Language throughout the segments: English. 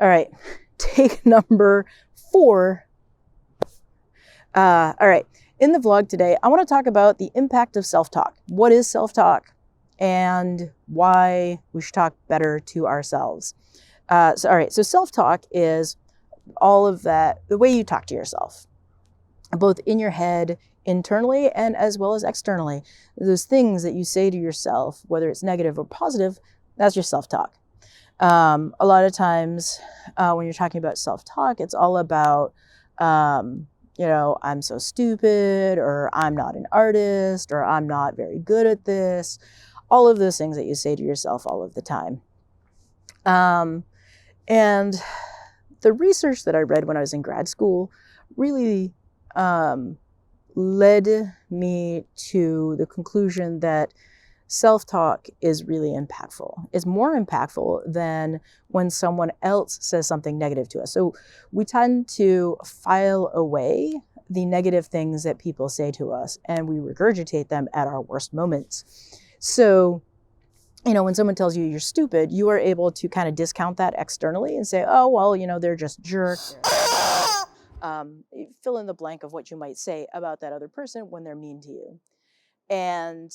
All right, take number 4. All right, in the vlog today, I want to talk about the impact of self-talk. What is self-talk and why we should talk better to ourselves. All right, so self-talk is all of that, the way you talk to yourself, both in your head, internally, and as well as externally. Those things that you say to yourself, whether it's negative or positive, that's your self-talk. A lot of times when you're talking about self-talk, it's all about, I'm so stupid, or I'm not an artist, or I'm not very good at this. All of those things that you say to yourself all of the time. And the research that I read when I was in grad school really led me to the conclusion that self-talk is really impactful. It's more impactful than when someone else says something negative to us. So we tend to file away the negative things that people say to us, and we regurgitate them at our worst moments. So, when someone tells you you're stupid, you are able to kind of discount that externally and say, oh, well, they're just jerks. Fill in the blank of what you might say about that other person when they're mean to you. And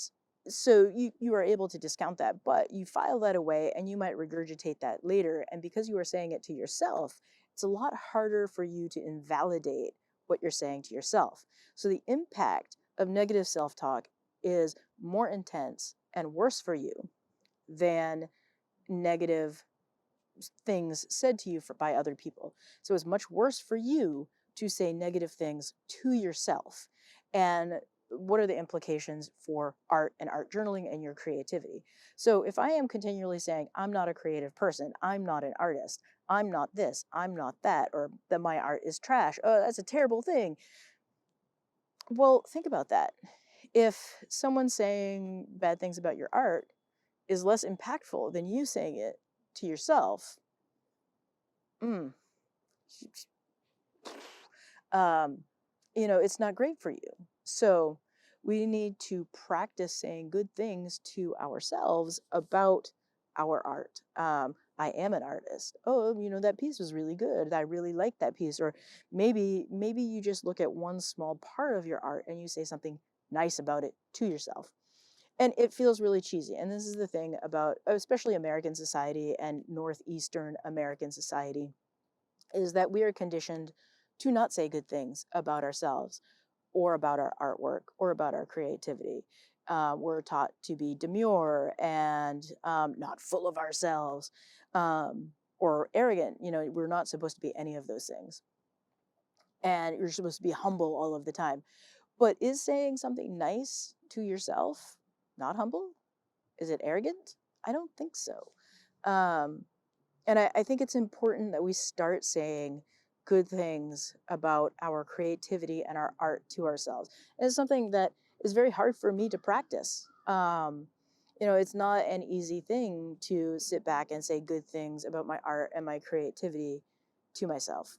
so you are able to discount that, but you file that away and you might regurgitate that later. And because you are saying it to yourself, it's a lot harder for you to invalidate what you're saying to yourself. So the impact of negative self-talk is more intense and worse for you than negative things said to you by other people. So it's much worse for you to say negative things to yourself. And what are the implications for art and art journaling and your creativity? So if I am continually saying, I'm not a creative person, I'm not an artist, I'm not this, I'm not that, or that my art is trash, oh, that's a terrible thing. Well, think about that. If someone saying bad things about your art is less impactful than you saying it to yourself, it's not great for you. So we need to practice saying good things to ourselves about our art. I am an artist. Oh, that piece was really good. I really liked that piece. Or maybe you just look at one small part of your art and you say something nice about it to yourself. And it feels really cheesy. And this is the thing about especially American society and Northeastern American society, is that we are conditioned to not say good things about ourselves or about our artwork or about our creativity. We're taught to be demure and not full of ourselves or arrogant. We're not supposed to be any of those things. And you're supposed to be humble all of the time. But is saying something nice to yourself not humble? Is it arrogant? I don't think so. And I think it's important that we start saying good things about our creativity and our art to ourselves. And it's something that is very hard for me to practice. It's not an easy thing to sit back and say good things about my art and my creativity to myself.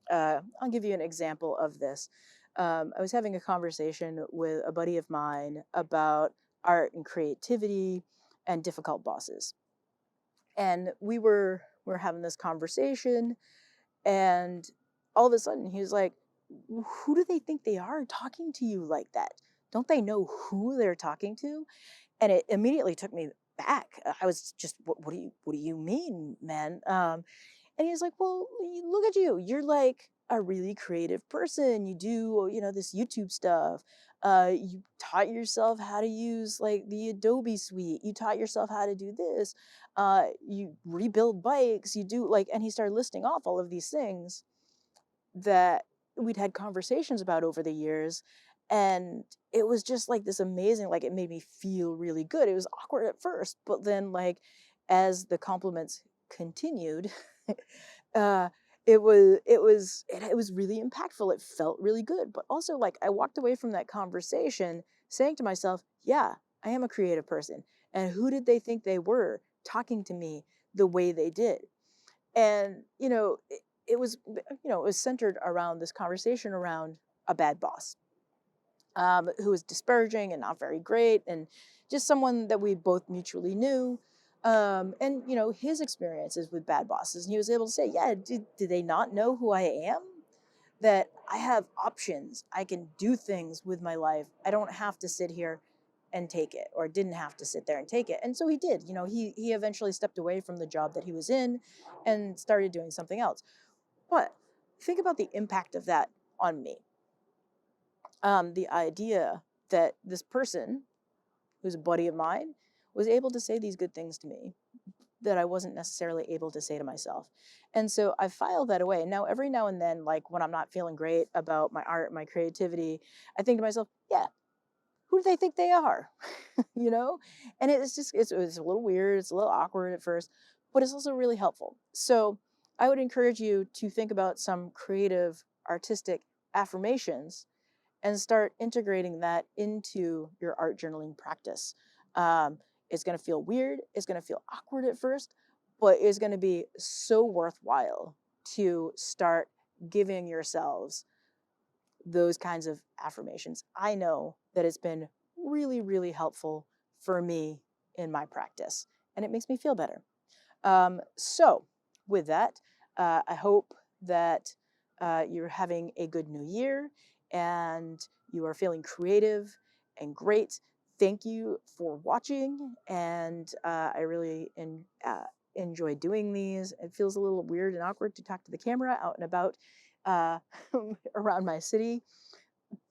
I'll give you an example of this. I was having a conversation with a buddy of mine about art and creativity and difficult bosses. And we're having this conversation, and all of a sudden he was like, who do they think they are talking to you like that? Don't they know who they're talking to? And it immediately took me back. I was just, what do you mean, man? And he's like, well, look at you. You're like a really creative person. You do, this YouTube stuff. You taught yourself how to use like the Adobe suite. You taught yourself how to do this. You rebuild bikes. You do like, and he started listing off all of these things that we'd had conversations about over the years. And it was just like this amazing, like it made me feel really good. It was awkward at first, but then like as the compliments continued, uh, it was really impactful. It felt really good. But also like I walked away from that conversation saying to myself, yeah, I am a creative person. And who did they think they were talking to me the way they did? And, it was, it was centered around this conversation around a bad boss who was disparaging and not very great, and just someone that we both mutually knew. And his experiences with bad bosses, and he was able to say, yeah, did they not know who I am? That I have options. I can do things with my life. I don't have to sit here and take it, or didn't have to sit there and take it. And so he did. He eventually stepped away from the job that he was in and started doing something else. But think about the impact of that on me. The idea that this person, who's a buddy of mine, was able to say these good things to me that I wasn't necessarily able to say to myself. And so I filed that away. Now, every now and then, like when I'm not feeling great about my art, my creativity, I think to myself, yeah, who do they think they are? you know? And it's a little weird. It's a little awkward at first, but it's also really helpful. So I would encourage you to think about some creative, artistic affirmations and start integrating that into your art journaling practice. Um, it's going to feel weird. It's going to feel awkward at first, but it's going to be so worthwhile to start giving yourselves those kinds of affirmations. I know that it's been really, really helpful for me in my practice, and it makes me feel better. So, with that, I hope that you're having a good new year and you are feeling creative and great. Thank you for watching, and I really enjoy doing these. It feels a little weird and awkward to talk to the camera out and about uh, around my city,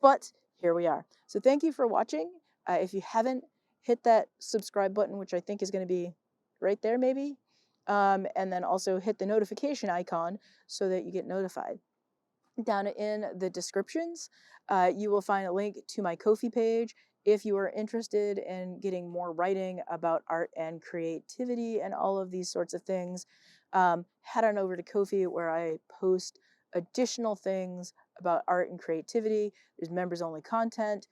but here we are. So, thank you for watching. If you haven't, hit that subscribe button, which I think is going to be right there, maybe. And then also hit the notification icon so that you get notified. Down in the descriptions, you will find a link to my Ko-fi page if you are interested in getting more writing about art and creativity and all of these sorts of things. Head on over to Ko-fi, where I post additional things about art and creativity. There's members only content.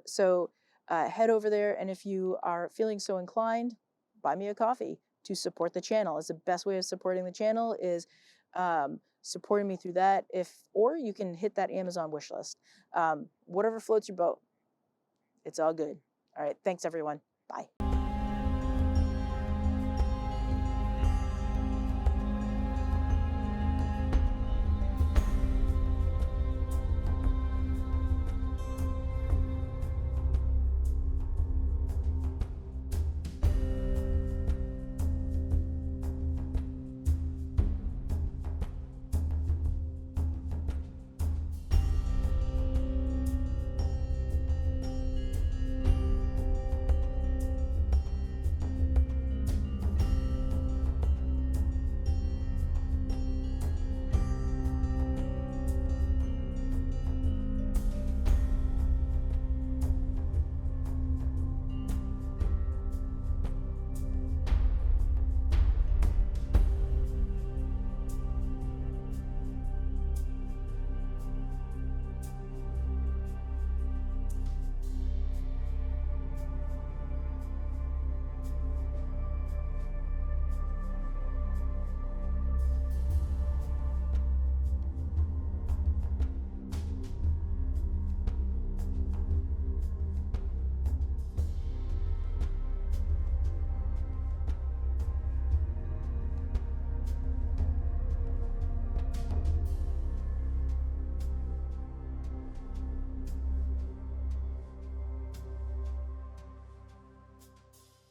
So head over there, and if you are feeling so inclined, buy me a coffee to support the channel. It's the best way of supporting the channel is supporting me through that. Or you can hit that Amazon wish list. Whatever floats your boat. It's all good. All right. Thanks, everyone. Bye.